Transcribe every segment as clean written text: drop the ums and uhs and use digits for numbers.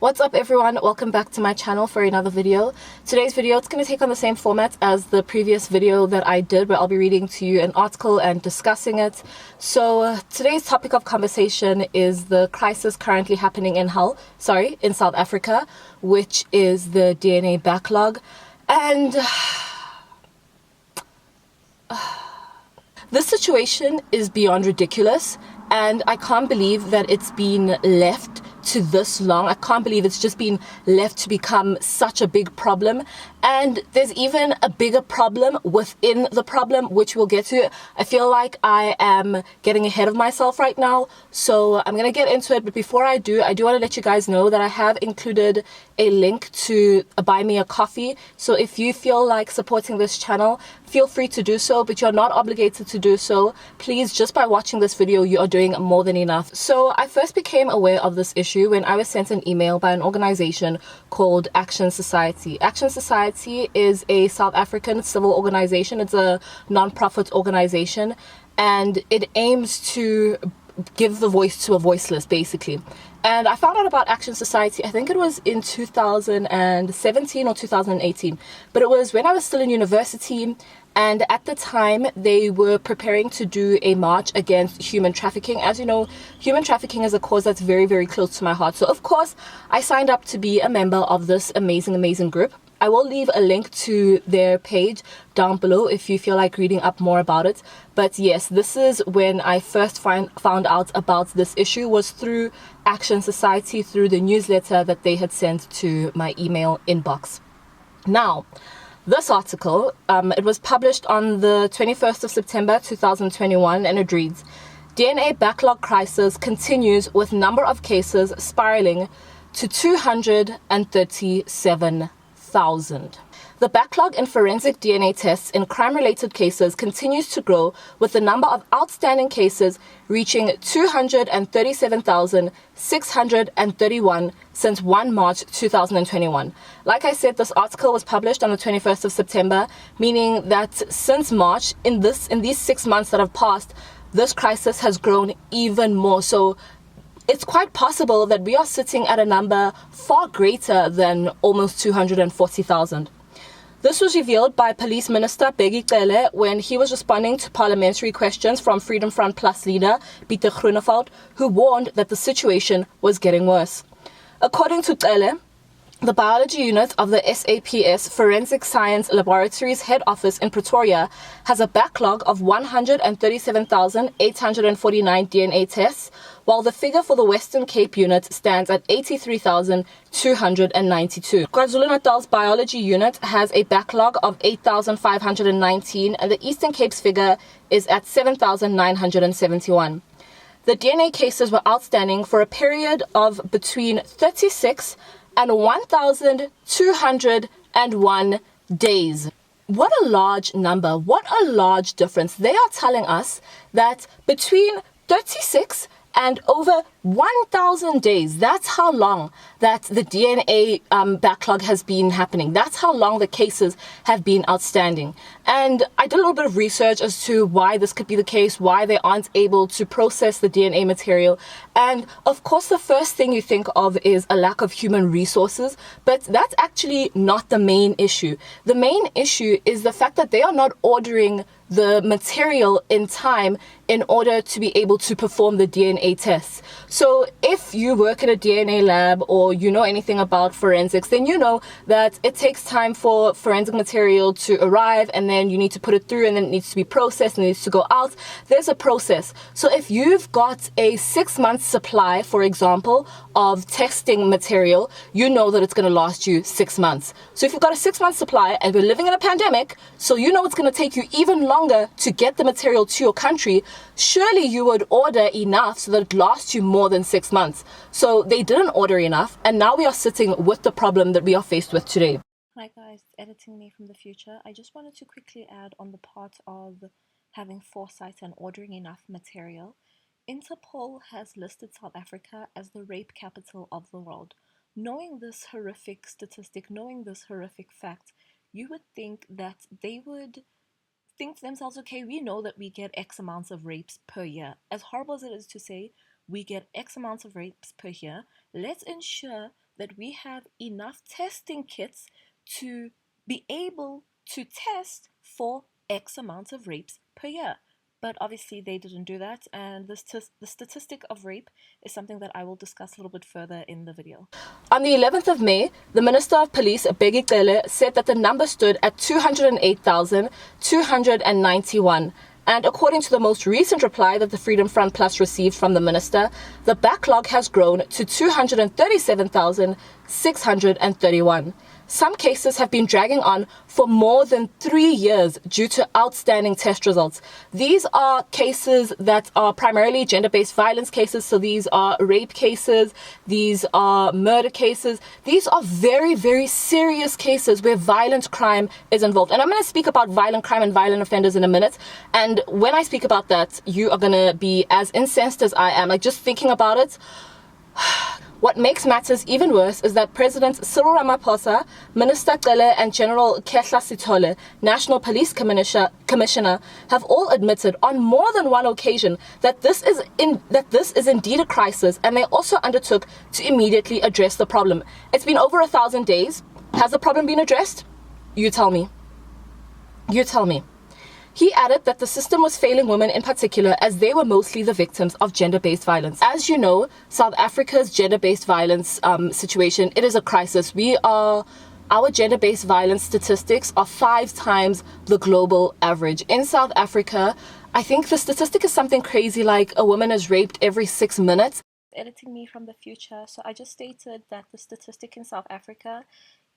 What's up everyone, welcome back to my channel for another video. Today's video, it's going to take on the same format as the previous video that I did, where I'll be reading to you an article and discussing it. So today's topic of conversation is the crisis currently happening in South Africa, which is the DNA backlog. And this situation is beyond ridiculous, and I can't believe that it's been left to this long. I can't believe it's just been left to become such a big problem. And there's even a bigger problem within the problem, which we'll get to. I feel like I am getting ahead of myself right now, so I'm gonna get into it. But before I do want to let you guys know that I have included a link to buy me a coffee. So if you feel like supporting this channel, feel free to do so, but you're not obligated to do so. Please, just by watching this video, you are doing more than enough. So I first became aware of this issue when I was sent an email by an organization called Action Society. Action Society is a South African civil organization. It's a non-profit organization, and it aims to give the voice to a voiceless, basically. And I found out about Action Society, I think it was in 2017 or 2018, but it was when I was still in university. And at the time, they were preparing to do a march against human trafficking. As you know, human trafficking is a cause that's very, very close to my heart. So of course, I signed up to be a member of this amazing group. I will leave a link to their page down below if you feel like reading up more about it. But yes, this is when I first found out about this issue, was through Action Society, through the newsletter that they had sent to my email inbox. Now, this article, it was published on the 21st of September 2021, and it reads, DNA Backlog Crisis continues with number of cases spiraling to 237,000. The backlog in forensic DNA tests in crime-related cases continues to grow, with the number of outstanding cases reaching 237,631 since 1 March 2021. Like I said, this article was published on the 21st of September, meaning that since March, in these 6 months that have passed, this crisis has grown even more. So it's quite possible that we are sitting at a number far greater than almost 240,000. This was revealed by Police Minister Bheki Cele when he was responding to parliamentary questions from Freedom Front Plus leader Pieter Groenewald, who warned that the situation was getting worse. According to Cele, the biology unit of the SAPS Forensic Science Laboratories head office in Pretoria has a backlog of 137,849 DNA tests, while the figure for the Western Cape unit stands at 83,292. KwaZulu-Natal's biology unit has a backlog of 8,519, and the Eastern Cape's figure is at 7,971. The DNA cases were outstanding for a period of between 36 and 1,201 days. What a large number, what a large difference. They are telling us that between 36 and over 1,000 days, that's how long that the DNA backlog has been happening. That's how long the cases have been outstanding. And I did a little bit of research as to why this could be the case, why they aren't able to process the DNA material. And of course, the first thing you think of is a lack of human resources, but that's actually not the main issue. The main issue is the fact that they are not ordering the material in time in order to be able to perform the DNA tests. So if you work in a DNA lab or you know anything about forensics, then you know that it takes time for forensic material to arrive, and then you need to put it through, and then it needs to be processed and it needs to go out. There's a process. So if you've got a 6-month supply, for example, of testing material, you know that it's going to last you 6 months. So if you've got a 6-month supply, and we're living in a pandemic, so you know it's going to take you even longer to get the material to your country, surely you would order enough so that it lasts you more than 6 months. So they didn't order enough, and now we are sitting with the problem that we are faced with today. Hi guys, editing me from the future. I just wanted to quickly add on the part of having foresight and ordering enough material. Interpol has listed South Africa as the rape capital of the world. Knowing this horrific statistic, knowing this horrific fact, you would think that they would think to themselves, okay, we know that we get X amounts of rapes per year. As horrible as it is to say, we get X amounts of rapes per year. Let's ensure that we have enough testing kits to be able to test for X amount of rapes per year. But obviously they didn't do that, and the statistic of rape is something that I will discuss a little bit further in the video. On the 11th of May, the Minister of Police, Bheki Cele, said that the number stood at 208,291. And according to the most recent reply that the Freedom Front Plus received from the minister, the backlog has grown to 237,631. Some cases have been dragging on for more than 3 years due to outstanding test results. These are cases that are primarily gender-based violence cases. So these are rape cases, these are murder cases. These are very, very serious cases where violent crime is involved. And I'm going to speak about violent crime and violent offenders in a minute. And when I speak about that, you are going to be as incensed as I am. Like, just thinking about it. What makes matters even worse is that President Cyril Ramaphosa, Minister Cele, and General Kehla Sithole, National Police Commissioner, have all admitted on more than one occasion that this is indeed a crisis, and they also undertook to immediately address the problem. It's been over 1,000 days. Has the problem been addressed? You tell me. You tell me. He added that the system was failing women in particular, as they were mostly the victims of gender-based violence. As you know, South Africa's gender-based violence situation, it is a crisis. Our gender-based violence statistics are 5 times the global average. In South Africa, I think the statistic is something crazy like a woman is raped every 6 minutes. Editing me from the future. So I just stated that the statistic in South Africa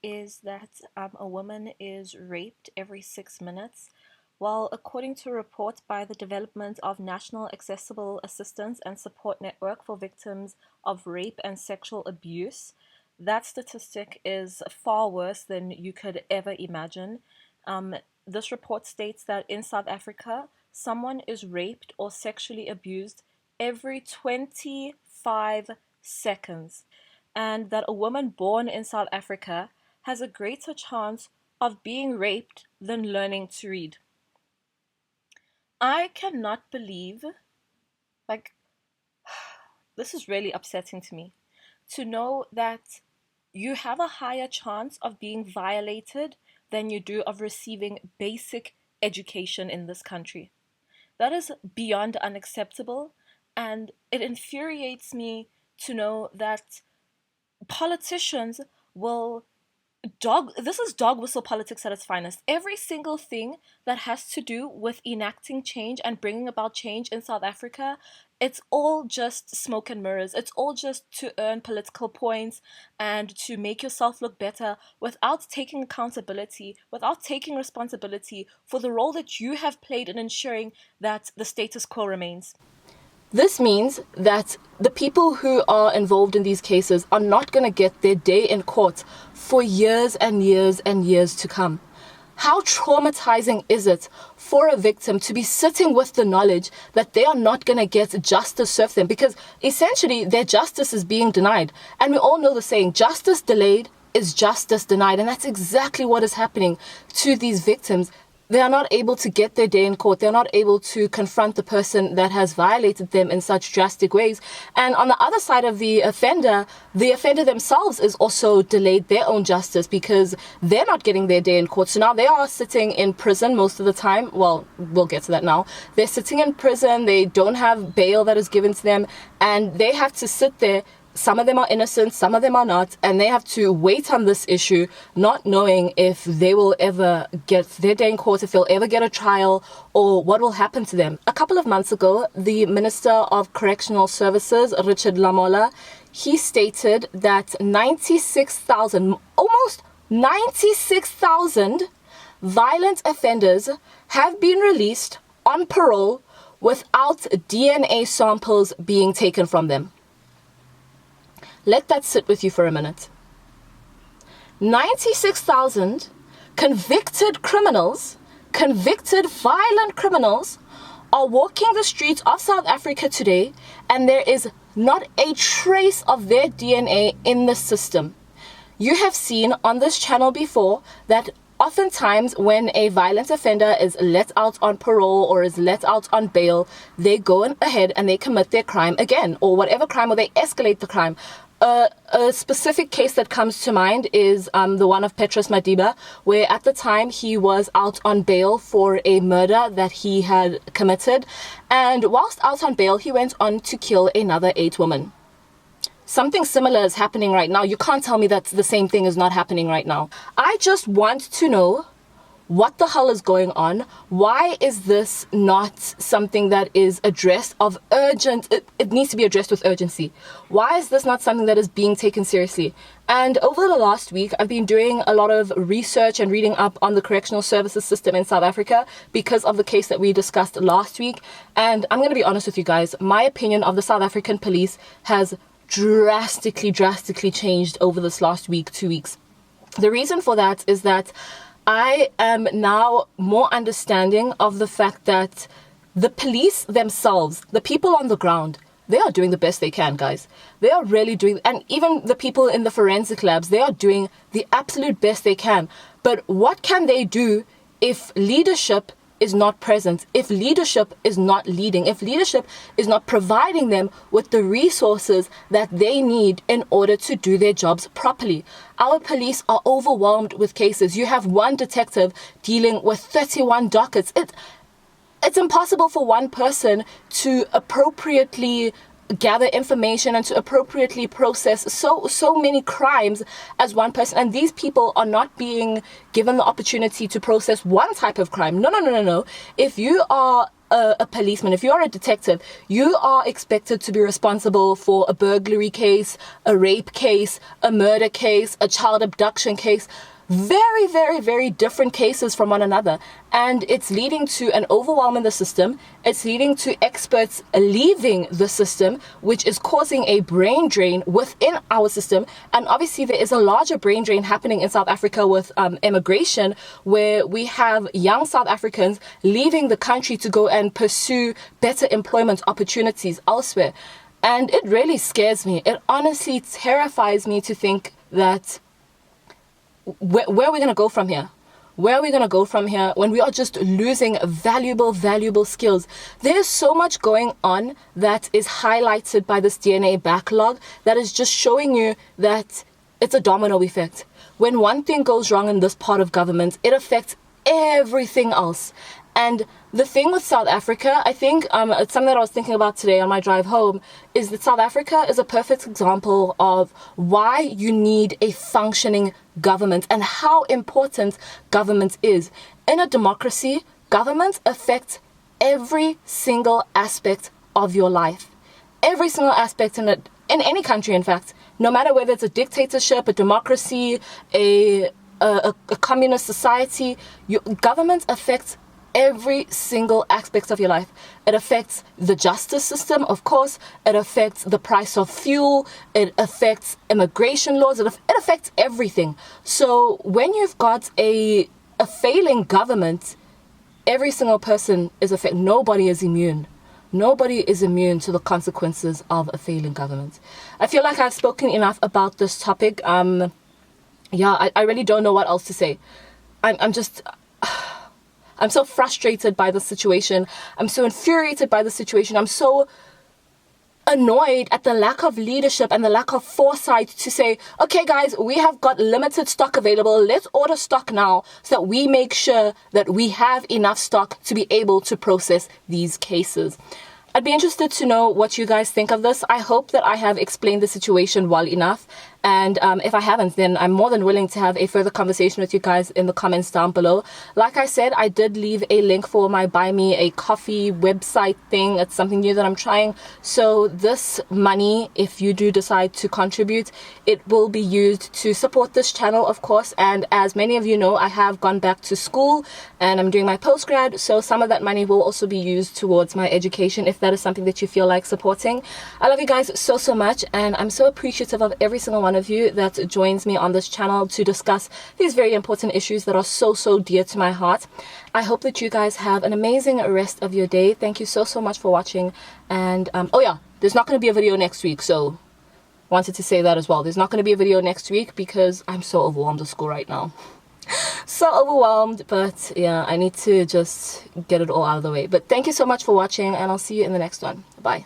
is that a woman is raped every 6 minutes. Well, according to a report by the Development of National Accessible Assistance and Support Network for Victims of Rape and Sexual Abuse, that statistic is far worse than you could ever imagine. This report states that in South Africa, someone is raped or sexually abused every 25 seconds, and that a woman born in South Africa has a greater chance of being raped than learning to read. I cannot believe, this is really upsetting to me, to know that you have a higher chance of being violated than you do of receiving basic education in this country. That is beyond unacceptable, and it infuriates me to know that politicians will this is dog whistle politics at its finest. Every single thing that has to do with enacting change and bringing about change in South Africa, it's all just smoke and mirrors. It's all just to earn political points and to make yourself look better without taking accountability, without taking responsibility for the role that you have played in ensuring that the status quo remains. This means that the people who are involved in these cases are not going to get their day in court for years and years and years to come. How traumatizing is it for a victim to be sitting with the knowledge that they are not going to get justice served them, because essentially their justice is being denied. And we all know the saying, justice delayed is justice denied. And that's exactly what is happening to these victims. They are not able to get their day in court. They're not able to confront the person that has violated them in such drastic ways. And on the other side of the offender themselves is also delayed their own justice because they're not getting their day in court. So now they are sitting in prison most of the time. Well, we'll get to that now. They're sitting in prison. They don't have bail that is given to them, and they have to sit there. Some of them are innocent, some of them are not, and they have to wait on this issue, not knowing if they will ever get their day in court, if they'll ever get a trial, or what will happen to them. A couple of months ago, the Minister of Correctional Services, Richard Lamola, he stated that 96,000, almost 96,000 violent offenders have been released on parole without DNA samples being taken from them. Let that sit with you for a minute. 96,000 convicted criminals, convicted violent criminals, are walking the streets of South Africa today, and there is not a trace of their DNA in the system. You have seen on this channel before that oftentimes when a violent offender is let out on parole or is let out on bail, they go ahead and they commit their crime again, or whatever crime, or they escalate the crime. A specific case that comes to mind is the one of Petrus Madiba, where at the time he was out on bail for a murder that he had committed. And whilst out on bail, he went on to kill another 8 women. Something similar is happening right now. You can't tell me that the same thing is not happening right now. I just want to know what the hell is going on. Why is this not something that is addressed of urgent? It needs to be addressed with urgency. Why is this not something that is being taken seriously? And over the last week, I've been doing a lot of research and reading up on the correctional services system in South Africa because of the case that we discussed last week. And I'm going to be honest with you guys, my opinion of the South African police has drastically changed over this last week, 2 weeks. The reason for that is that I am now more understanding of the fact that the police themselves, the people on the ground, they are doing the best they can, guys. They are really doing, and even the people in the forensic labs, they are doing the absolute best they can. But what can they do if leadership is not present, if leadership is not leading, if leadership is not providing them with the resources that they need in order to do their jobs properly? Our police are overwhelmed with cases. You have one detective dealing with 31 dockets. It's impossible for one person to appropriately gather information and to appropriately process so many crimes as one person. And these people are not being given the opportunity to process one type of crime. No. If you are a policeman, if you are a detective, you are expected to be responsible for a burglary case, a rape case, a murder case, a child abduction case. Very different cases from one another, and it's leading to an overwhelm in the system. It's leading to experts leaving the system, which is causing a brain drain within our system. And obviously there is a larger brain drain happening in South Africa with immigration, where we have young South Africans leaving the country to go and pursue better employment opportunities elsewhere. And it really scares me. It honestly terrifies me to think that where are we going to go from here? Where are we going to go from here when we are just losing valuable skills? There's so much going on that is highlighted by this DNA backlog that is just showing you that it's a domino effect. When one thing goes wrong in this part of government, it affects everything else. And the thing with South Africa, I think it's something that I was thinking about today on my drive home, is that South Africa is a perfect example of why you need a functioning government and how important government is. In a democracy, government affects every single aspect of your life. Every single aspect in any country, in fact. No matter whether it's a dictatorship, a democracy, a communist society, your government affects every single aspect of your life. It affects the justice system, of course. It affects the price of fuel. It affects immigration laws. It affects everything. So when you've got a failing government, every single person is affected. Nobody is immune. Nobody is immune to the consequences of a failing government. I feel like I've spoken enough about this topic. I really don't know what else to say. I'm so frustrated by the situation. I'm so infuriated by the situation. I'm so annoyed at the lack of leadership and the lack of foresight to say, okay guys, we have got limited stock available. Let's order stock now so that we make sure that we have enough stock to be able to process these cases. I'd be interested to know what you guys think of this. I hope that I have explained the situation well enough. And if I haven't, then I'm more than willing to have a further conversation with you guys in the comments down below. Like I said, I did leave a link for my Buy Me a Coffee website thing. It's something new that I'm trying. So this money, if you do decide to contribute, it will be used to support this channel, of course. And as many of you know, I have gone back to school and I'm doing my postgrad. So some of that money will also be used towards my education, if that is something that you feel like supporting. I love you guys so much, and I'm so appreciative of every single one of you that joins me on this channel to discuss these very important issues that are so dear to my heart. I hope that you guys have an amazing rest of your day. Thank you so much for watching. And oh yeah, there's not going to be a video next week, so wanted to say that as well. There's not going to be a video next week because I'm so overwhelmed with school right now. So overwhelmed, but yeah, I need to just get it all out of the way. But thank you so much for watching, and I'll see you in the next one. Bye.